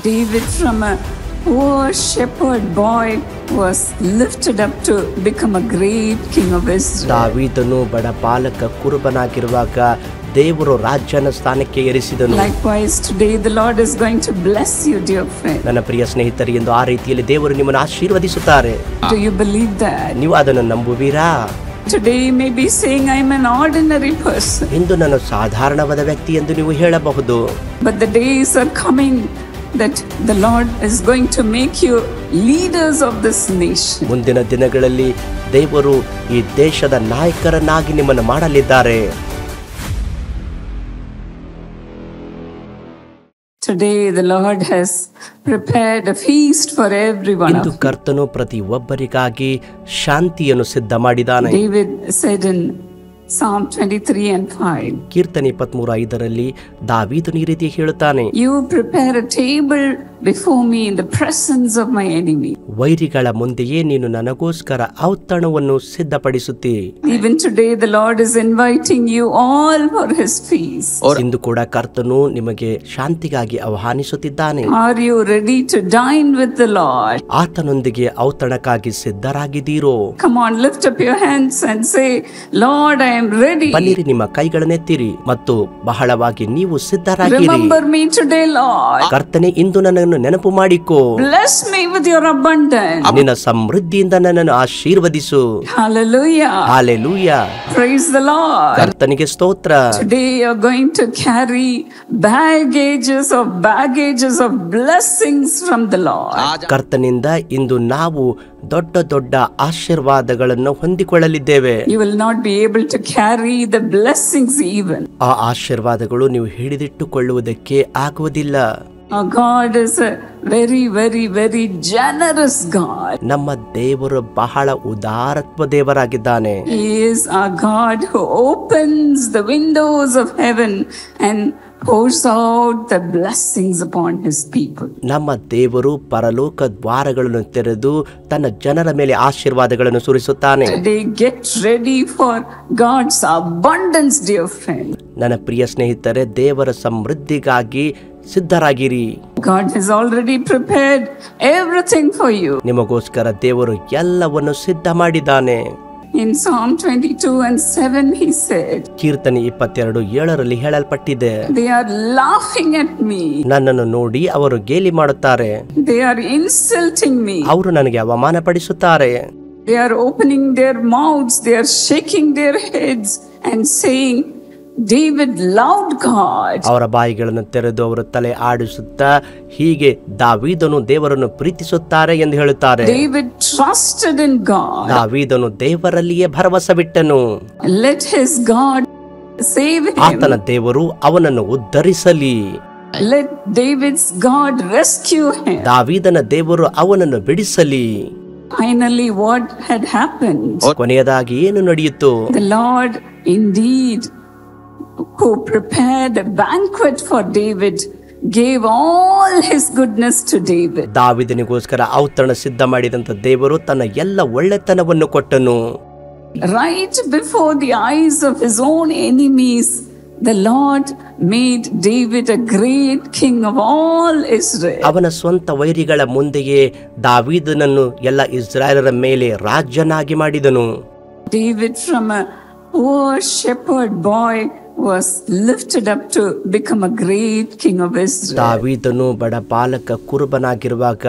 David from a poor shepherd boy was lifted up to become a great king of Israel. ದಾವೀದನು ಬಡ ಬಾಲಕ ಕುರುಬನಾಗಿರುವಾಗ ದೇವರು ರಾಜನ ಸ್ಥಾನಕ್ಕೆ ಏರಿಸಿದನು. Likewise today the Lord is going to bless you, dear friend. ನನ್ನ ಪ್ರಿಯ ಸ್ನೇಹಿತರೆ, ಎಂದು ಆ ರೀತಿಯಲ್ಲಿ ದೇವರು ನಿಮ್ಮನ್ನು ಆಶೀರ್ವದಿಸುತ್ತಾರೆ. Do you believe that? ನೀವು ಅದನ್ನು ನಂಬುವಿರಾ? Today you may be saying I am an ordinary person. ಇಂದು ನಾನು ಸಾಧಾರಣವಾದ ವ್ಯಕ್ತಿ ಎಂದು ನೀವು ಹೇಳಬಹುದು. But the days are coming that the Lord is going to make you leaders of this nation. ಮುಂದಿನ ದಿನಗಳಲ್ಲಿ ದೇವರು ಈ ದೇಶದ ನಾಯಕರನ್ನಾಗಿ ನಿಮ್ಮನ್ನು ಮಾಡಲಿದ್ದಾರೆ. Today the Lord has prepared a feast for everyone. ಇಂದು ಕರ್ತನು ಪ್ರತಿ ಒಬ್ಬರಿಗಾಗಿ ಶಾಂತಿಯನ್ನು ಸಿದ್ಧ ಮಾಡಿದ್ದಾನೆ. David said in Psalm 23 and 5. ಕೀರ್ತನೆ 23:5 ದಾವೀದನು ಈ ರೀತಿ ಹೇಳುತ್ತಾನೆ, You prepare a table before me in the presence of my enemy. ವೈರಿಗಳ ಮುಂದೆಯೇ ನೀನು ನನಗೋಸ್ಕರ ಔತಣವನ್ನು ಸಿದ್ಧಪಡಿಸುತ್ತಿ. Even today the Lord is inviting you all for his feast. ಇಂದು ಕೂಡ ಕರ್ತನು ನಿಮಗೆ ಶಾಂತಿಗಾಗಿ ಆಹ್ವಾನಿಸುತ್ತಿದ್ದಾನೆ. Are you ready to dine with the Lord? ಆತನೊಂದಿಗೆ ಔತಣಕ್ಕಾಗಿ ಸಿದ್ಧರಾಗಿದ್ದೀರೋ? Come on, lift up your hands and say, Lord, I am ready. ಬನ್ನಿರಿ, ನಿಮ್ಮ ಕೈಗಳನ್ನೆತ್ತಿರಿ ಮತ್ತು ಬಹಳವಾಗಿ ನೀವು ಸಿದ್ಧರಾಗಿರಿ. Remember me today, Lord. ಕರ್ತನೆ, ಇಂದು ನನ್ನನ್ನು ನೆನಪು ಮಾಡಿಕೋ. Bless me with your abundance. ನಿನ್ನ ಸಮೃದ್ಧಿಯಿಂದ ನನ್ನನ್ನು ಆಶೀರ್ವದಿಸು. Hallelujah. Hallelujah. Praise the Lord. ಕರ್ತನಿಗೆ ಸ್ತೋತ್ರ. Today you are going to carry baggages of blessings from the Lord. ಕರ್ತನಿಂದ ಇಂದು ನಾವು ದೊಡ್ಡ ದೊಡ್ಡ ಆಶೀರ್ವಾದಗಳನ್ನು ಹೊಂದಿಕೊಳ್ಳಲಿದ್ದೇವೆ. You will not be able to carry the blessings even. ಆ ಆಶೀರ್ವಾದಗಳು ನೀವು ಹಿಡಿದಿಟ್ಟುಕೊಳ್ಳುವುದಕ್ಕೆ ಆಗುವುದಿಲ್ಲ. Our God is a very, very, very generous God. ನಮ್ಮ ದೇವರು ಬಹಳ ಉದಾರತ್ವ ದೇವರಾಗಿದ್ದಾನೆ. He is our God who opens the windows of heaven and pours out the blessings upon his people. ನಮ್ಮ ದೇವರು ಪರಲೋಕ ದ್ವಾರಗಳನ್ನು ತೆರೆದು ತನ್ನ ಜನರ ಮೇಲೆ ಆಶೀರ್ವಾದಗಳನ್ನು ಸುರಿಸುತ್ತಾನೆ. Today get ready for God's abundance, dear friend. ನನ್ನ ಪ್ರಿಯ ಸ್ನೇಹಿತರೆ, ದೇವರ ಸಮೃದ್ಧಿಗಾಗಿ ಸಿದ್ಧರಾಗಿರಿ. God has already prepared everything for you. ನಿಮಗೋಸ್ಕರ ದೇವರು ಎಲ್ಲವನ್ನು ಸಿದ್ಧ ಮಾಡಿದ್ದಾನೆ. In Psalm 22:7 he said, ಕೀರ್ತನೆ 22:7 ಹೇಳಲ್ಪಟ್ಟಿದೆ, They are laughing at me. ನನ್ನನ್ನು ನೋಡಿ ಅವರು ಗೇಲಿ ಮಾಡುತ್ತಾರೆ. They are insulting me. ಅವರು ನನಗೆ ಅವಮಾನ ಪಡಿಸುತ್ತಾರೆ. They are opening their mouths. They are shaking their heads and saying, David loved God. ಅವರ ಬಾಯಿಗಳನ್ನು ತೆರೆದು ಅವರು ತಲೆ ಆಡಿಸುತ್ತಾ ಹೀಗೆ ದಾವೀದನು ದೇವರನ್ನು ಪ್ರೀತಿಸುತ್ತಾರೆ ಎಂದು ಹೇಳುತ್ತಾರೆ. David trusted in God. ದಾವೀದನು ದೇವರಲ್ಲಿಯೇ ಭರವಸೆ ಬಿಟ್ಟನು. Let his God save him. ಆತನ ದೇವರು ಅವನನ್ನು ಉದ್ಧರಿಸಲಿ. Let David's God rescue him. ದಾವೀದನ ದೇವರು ಅವನನ್ನು ಬಿಡಿಸಲಿ. Finally, what had happened? ಕೊನೆಯದಾಗಿ ಏನು ನಡೆಯಿತು? The Lord indeed, who prepared a banquet for David, gave all his goodness to David. ದಾವೀದನಿಗೋಸ್ಕರ ಔತಣ ಸಿದ್ಧ ಮಾಡಿದಂತ ದೇವರು ತನ್ನ ಎಲ್ಲ ಒಳ್ಳೆತನವನ್ನು ಕೊಟ್ಟನು. Right before the eyes of his own enemies, the Lord made David a great king of all Israel. ಅವನ ಸ್ವಂತ ವೈರಿಗಳ ಮುಂದೆಯೇ ದಾವೀದನನ್ನು ಎಲ್ಲ ಇಸ್ರಾಯೇಲರ ಮೇಲೆ ರಾಜನಾಗಿ ಮಾಡಿದನು. David from a poor shepherd boy was lifted up to become a great king of Israel. ದಾವೀದನು ಬಡ ಬಾಲಕ ಕುರುಬನಾಗಿರುವಾಗ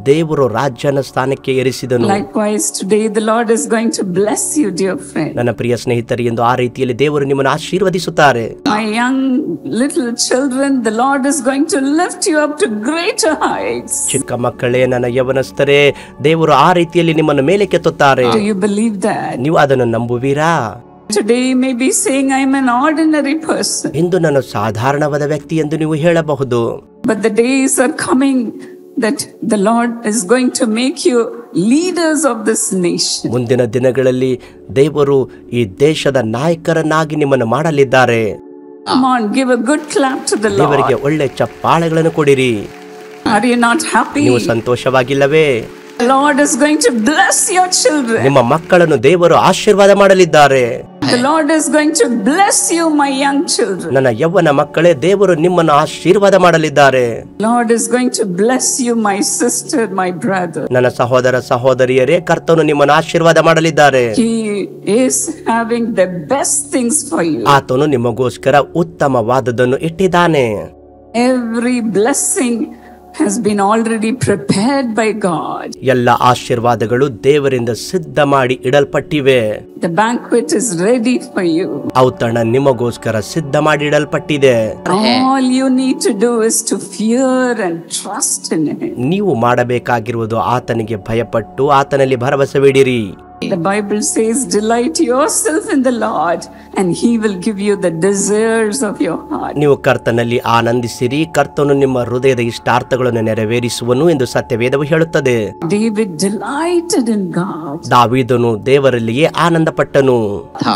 ದೇವರು ರಾಜನ ಸ್ಥಾನಕ್ಕೆ ಏರಿಸಿದನು. Likewise today the Lord is going to bless you, dear friend. ನನ್ನ ಪ್ರಿಯ ಸ್ನೇಹಿತರೆ, ಎಂದು ಆ ರೀತಿಯಲ್ಲಿ ದೇವರು ನಿಮ್ಮನ್ನು ಆಶೀರ್ವದಿಸುತ್ತಾರೆ. My young little children, the Lord is going to lift you up to greater heights. ಚಿಕ್ಕ ಮಕ್ಕಳೇ, ನನ್ನ ಯವನಸ್ಥರೇ, ದೇವರು ಆ ರೀತಿಯಲ್ಲಿ ನಿಮ್ಮನ್ನು ಮೇಲೆ ಕೆತ್ತುತ್ತಾರೆ. Do you believe that? ನೀವು ಅದನ್ನು ನಂಬುವಿರಾ? Today you may be saying I am an ordinary person. ಇಂದು ನಾನು ಸಾಧಾರಣವಾದ ವ್ಯಕ್ತಿ ಎಂದು ನೀವು ಹೇಳಬಹುದು. But the days are coming that the Lord is going to make you leaders of this nation. ಮುಂದಿನ ದಿನಗಳಲ್ಲಿ ದೇವರು ಈ ದೇಶದ ನಾಯಕರನ್ನಾಗಿ ನಿಮ್ಮನ್ನು ಮಾಡಲಿದ್ದಾರೆ. Come on, give a good clap to the Lord. ದೇವರಿಗೆ ಒಳ್ಳೆ ಚಪ್ಪಾಳೆಗಳನ್ನು ಕೊಡಿರಿ. Are you not happy? ನೀವು ಸಂತೋಷವಾಗಿಲ್ಲವೇ? The Lord is going to bless your children. ನಿಮ್ಮ ಮಕ್ಕಳನ್ನು ದೇವರು ಆಶೀರ್ವಾದ ಮಾಡಲಿದ್ದಾರೆ. The Lord is going to bless you, my young children. ನನ್ನ ಯೌವನ ಮಕ್ಕಳೇ, ದೇವರು ನಿಮ್ಮನ್ನು ಆಶೀರ್ವಾದ ಮಾಡಲಿದ್ದಾರೆ. Lord is going to bless you, my sister, my brother. ನನ್ನ ಸಹೋದರ ಸಹೋದರಿಯರೇ, ಕರ್ತನು ನಿಮ್ಮನ್ನು ಆಶೀರ್ವಾದ ಮಾಡಲಿದ್ದಾರೆ. He is having the best things for you. ಆತನು ನಿಮಗೋಸ್ಕರ ಉತ್ತಮವಾದದ್ದನ್ನು ಇಟ್ಟಿದ್ದಾನೆ. Every blessing has been already prepared by God. ಎಲ್ಲ ಆಶೀರ್ವಾದಗಳು ದೇವರಿಂದ ಸಿದ್ಧ ಮಾಡಿ ಇಡಲ್ಪಟ್ಟಿವೆ. The banquet is ready for you. ಔತಣ ನಿಮಗೋಸ್ಕರ ಸಿದ್ಧ ಮಾಡಿ ಇಡಲ್ಪಟ್ಟಿದೆ. All you need to do is to fear and trust in Him. ನೀವು ಮಾಡಬೇಕಾಗಿರುವುದು ಆತನಿಗೆ ಭಯಪಟ್ಟು ಆತನಲ್ಲಿ ಭರವಸೆವಿಡಿರಿ. The Bible says, delight yourself in the Lord and He will give you the desires of your heart. ನೀವು ಕರ್ತನಲ್ಲಿ ಆನಂದಿಸಿರಿ, ಕರ್ತನು ನಿಮ್ಮ ಹೃದಯದ ಇಷ್ಟಾರ್ಥಗಳನ್ನು ನೆರವೇರಿಸುವನು ಎಂದು ಸತ್ಯವೇದವು ಹೇಳುತ್ತದೆ. David delighted in God. ದಾವೀದನು ದೇವರಲ್ಲಿಯೇ ಆನಂದಪಟ್ಟನು.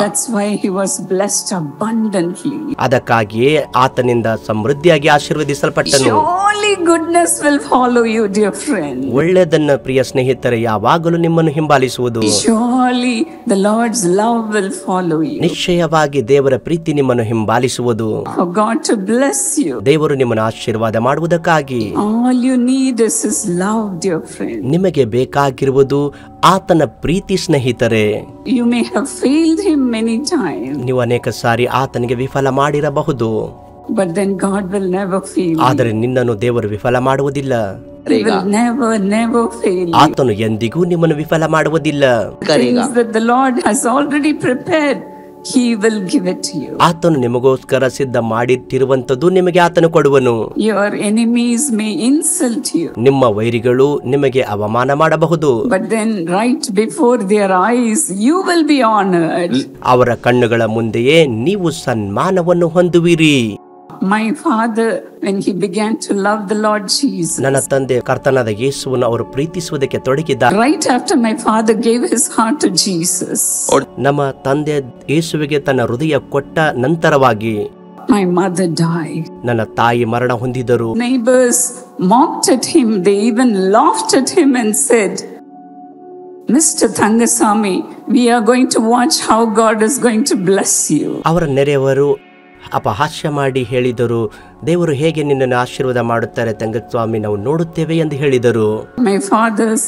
That's why he was blessed abundantly. ಅದಕ್ಕಾಗಿಯೇ ಆತನಿಂದ ಸಮೃದ್ಧಿಯಾಗಿ ಆಶೀರ್ವದಿಸಲ್ಪಟ್ಟನು. Surely goodness will follow you, dear friend. ಒಳ್ಳೆಯದನ್ನ ಪ್ರಿಯ ಸ್ನೇಹಿತರೆ ಯಾವಾಗಲೂ ನಿಮ್ಮನ್ನು ಹಿಂಬಾಲಿಸುವುದು. Surely the Lord's love will follow you. ನಿಶ್ಚಯವಾಗಿ ದೇವರ ಪ್ರೀತಿ ನಿಮ್ಮನ್ನು ಹಿಂಬಾಲಿಸುವುದು. For God to bless you. ದೇವರು ನಿಮ್ಮನ್ನು ಆಶೀರ್ವಾದ ಮಾಡುವುದಕ್ಕಾಗಿ. All you need is His love, dear friend. ನಿಮಗೆ ಬೇಕಾಗಿರುವುದು ಆತನ ಪ್ರೀತಿ ಸ್ನೇಹಿತರೆ. You may have failed Him many times. ನೀವು ಅನೇಕ ಸಾರಿ ಆತನಿಗೆ ವಿಫಲ ಮಾಡಿರಬಹುದು. But then God will never fail you. ಆದರೆ ನಿನ್ನನ್ನು ದೇವರು ವಿಫಲ ಮಾಡುವುದಿಲ್ಲ. He will never fail you. ಆತನು ಎಂದಿಗೂ ನಿಮ್ಮನ್ನು ವಿಫಲ ಮಾಡುವುದಿಲ್ಲ. Things that the Lord has already prepared, He will give it to you. ಆತನು ನಿಮಗೋಸ್ಕರ ಸಿದ್ಧ ಮಾಡಿಟ್ಟಿರುವಂತದ್ದು ನಿಮಗೆ ಆತನು ಕೊಡುವನು. Your enemies may insult you. ನಿಮ್ಮ ವೈರಿಗಳು ನಿಮಗೆ ಅವಮಾನ ಮಾಡಬಹುದು. But then right before their eyes, you will be honored. ಅವರ ಕಣ್ಣುಗಳ ಮುಂದೆಯೇ ನೀವು ಸನ್ಮಾನವನ್ನು ಹೊಂದುವಿರಿ. My father, when he began to love the Lord Jesus, ನನ್ನ ತಂದೆ ಕರ್ತನಾದ ಯೇಸುವನ್ನು ಅವರು ಪ್ರೀತಿಸುವುದಕ್ಕೆ ತೊಡಗಿದ. right after my father gave his heart to Jesus, ನಮ್ಮ ತಂದೆ ಯೇಸುವಿಗೆ ತನ್ನ ಹೃದಯ ಕೊಟ್ಟ ನಂತರವಾಗಿ my mother died. ನನ್ನ ತಾಯಿ ಮರಣ ಹೊಂದಿದರು. Neighbors mocked at him. They even laughed at him and said, Mr. Thangasamy, we are going to watch how God is going to bless you. ಅವರ ನೆರೆಯವರು ಅಪಹಾಸ್ಯ ಮಾಡಿ ಹೇಳಿದರು, ದೇವರು ಹೇಗೆ ನಿನ್ನನ್ನು ಆಶೀರ್ವಾದ ಮಾಡುತ್ತಾರೆ ತಂಗಸ್ವಾಮಿ, ನಾವು ನೋಡುತ್ತೇವೆ ಎಂದು ಹೇಳಿದರು. My father's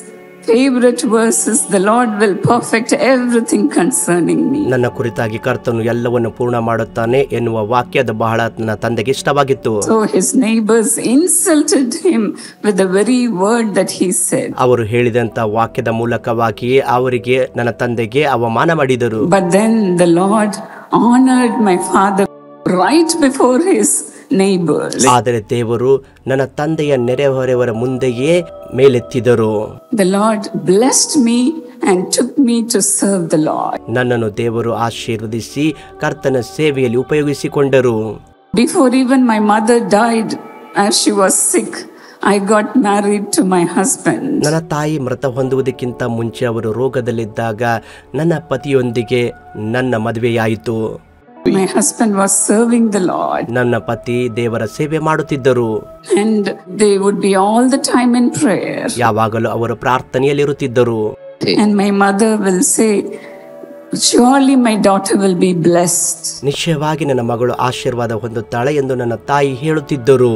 favorite verse is, the Lord will perfect everything concerning me. ನನ್ನ ಕುರಿತಾಗಿ ಕರ್ತನು ಎಲ್ಲವನ್ನು ಪೂರ್ಣ ಮಾಡುತ್ತಾನೆ ಎನ್ನುವ ವಾಕ್ಯದ ಬಹಳ ನನ್ನ ತಂದೆಗೆ ಇಷ್ಟವಾಗಿತ್ತು. So his neighbors insulted him with the very word that he said. ಅವರು ಹೇಳಿದಂತ ವಾಕ್ಯದ ಮೂಲಕವಾಗಿಯೇ ಅವರಿಗೆ ನನ್ನ ತಂದೆಗೆ ಅವಮಾನ ಮಾಡಿದರು. But then the Lord honored my father right before his neighbors. ಆದರೆ ದೇವರು ನನ್ನ ತಂದೆಯ ನೆರೆಹೊರೆಯವರ ಮುಂದೆಯೇ ಮೇಲೆತ್ತಿದರು. The Lord blessed me and took me to serve the Lord. ನನ್ನನ್ನು ದೇವರು ಆಶೀರ್ವದಿಸಿ ಕರ್ತನ ಸೇವೆಯಲ್ಲಿ ಉಪಯೋಗಿಸಿಕೊಂಡರು. Before even my mother died, as she was sick, I got married to my husband. ನನ್ನ ತಾಯಿ ಮೃತ ಹೊಂದುವುದಕ್ಕಿಂತ ಮುಂಚೆ ಅವರು ರೋಗದಲ್ಲಿದ್ದಾಗ ನನ್ನ ಪತಿಯೊಂದಿಗೆ ನನ್ನ ಮದುವೆಯಾಯಿತು. My husband was serving the Lord. ನನ್ನ ಪತಿ ದೇವರ ಸೇವೆ ಮಾಡುತ್ತಿದ್ದರು. And they would be all the time in prayer. ಯಾವಾಗಲೂ ಅವರು ಪ್ರಾರ್ಥನೆಯಲ್ಲಿರುತ್ತಿದ್ದರು. And my mother will say, surely my daughter will be blessed. ನಿಶ್ಚಯವಾಗಿ ನನ್ನ ಮಗಳು ಆಶೀರ್ವಾದ ಹೊಂದುತ್ತಾಳೆ ಎಂದು ನನ್ನ ತಾಯಿ ಹೇಳುತ್ತಿದ್ದರು.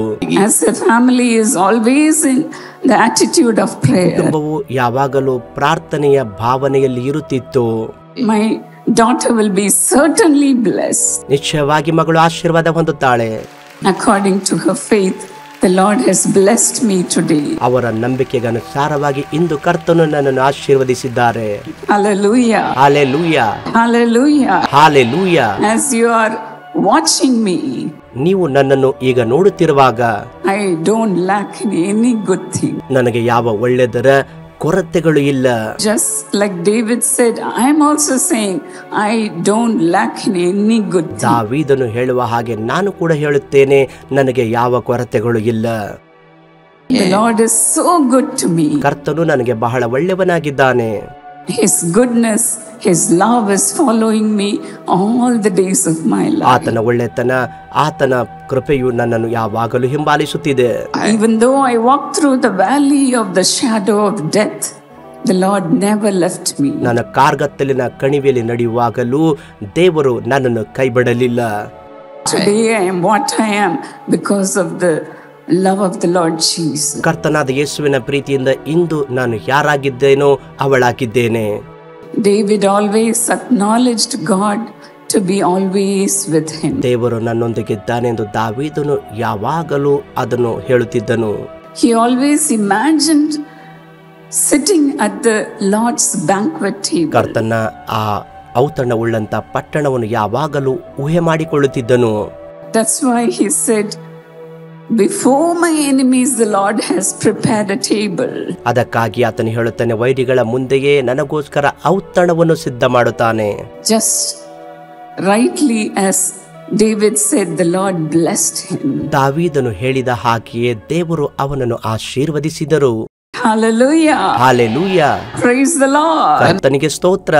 As a family is always in the attitude of prayer. ಕುಟುಂಬವು ಯಾವಾಗಲೂ ಪ್ರಾರ್ಥನೆಯ ಭಾವನೆಯಲ್ಲಿ ಇರುತ್ತಿತ್ತು. My daughter will be certainly blessed. ನಿಶ್ಚಯವಾಗಿ ಮಗಳು ಆಶೀರ್ವಾದ ಹೊಂದುತ್ತಾಳೆ. According to her faith, the Lord has blessed me today. ಅವರ ನಂಬಿಕೆಗೆ ಅನುಸಾರವಾಗಿ ಇಂದು ಕರ್ತನು ನನ್ನನ್ನು ಆಶೀರ್ವದಿಸಿದ್ದಾರೆ. Hallelujah. Hallelujah, Hallelujah. Hallelujah. As you are watching me, ನೀವು ನನ್ನನ್ನು ಈಗ ನೋಡುತ್ತಿರುವಾಗ I don't lack in any good thing. ನನಗೆ ಯಾವ ಒಳ್ಳೆದರ ಕೊರತೆಗಳು ಇಲ್ಲ. Just like David said, I am also saying, I don't lack in any good thing. ದಾವೀದನು ಹೇಳುವ ಹಾಗೆ ನಾನು ಕೂಡ ಹೇಳುತ್ತೇನೆ, ನನಗೆ ಯಾವ ಕೊರತೆಗಳು ಇಲ್ಲ. The Lord is so good to me. ಕರ್ತನು ನನಗೆ ಬಹಳ ಒಳ್ಳೆಯವನಾಗಿದ್ದಾನೆ. His goodness, His love is following me all the days of my life. ಆತನ ಒಳ್ಳೆತನ, ಆತನ ಕೃಪೆಯು ನನ್ನನ್ನು ಯಾವಾಗಲೂ ಹಿಂಬಾಲಿಸುತ್ತಿದೆ. Even though I walk through the valley of the shadow of death, The Lord never left me. ನನ್ನ ಕಾರ್ಗತ್ತಲಿನ ಕಣಿವೆಯಲ್ಲಿ ನಡೆಯುವಾಗಲೂ ದೇವರು ನನ್ನನ್ನು ಕೈಬಿಡಲಿಲ್ಲ. Today I am what I am because of the love of the Lord Jesus. ಕರ್ತನಾದ ಯೇಸುವಿನ ಪ್ರೀತಿಯಿಂದ ಇಂದು ನಾನು ಯಾರಾಗಿದ್ದೇನೋ ಅವಳಾಗಿದ್ದೇನೆ. David always acknowledged God to be always with him. ದೇವರು ನನ್ನೊಂದಿಗಿದ್ದಾನೆಂದು ದಾವೀದನು ಯಾವಾಗಲೂ ಅದನ್ನು ಹೇಳುತ್ತಿದ್ದನು. He always imagined sitting at the Lord's banquet table. ಕರ್ತನ ಆ ಔತಣವುಳ್ಳಂತ ಪಟ್ಟಣವನ್ನು ಯಾವಾಗಲೂ ಊಹೆ ಮಾಡಿಕೊಳ್ಳುತ್ತಿದ್ದನು. That's why he said, before my enemies the Lord has prepared a table. ಅದಕ್ಕಾಗಿ ಆತನು ಹೇಳುತ್ತಾನೆ, ವೈರಿಗಳ ಮುಂದೆಯೇ ನನಗೋಸ್ಕರ ಔತಣವನ್ನು ಸಿದ್ಧ ಮಾಡುತ್ತಾನೆ. Just rightly as David said, the Lord blessed him. ದಾವೀದನು ಹೇಳಿದ ಹಾಗೆಯೇ ದೇವರು ಅವನನ್ನು ಆಶೀರ್ವದಿಸಿದರು. Hallelujah. Hallelujah. Praise the Lord. ಕರ್ತನಿಗೆ ಸ್ತೋತ್ರ.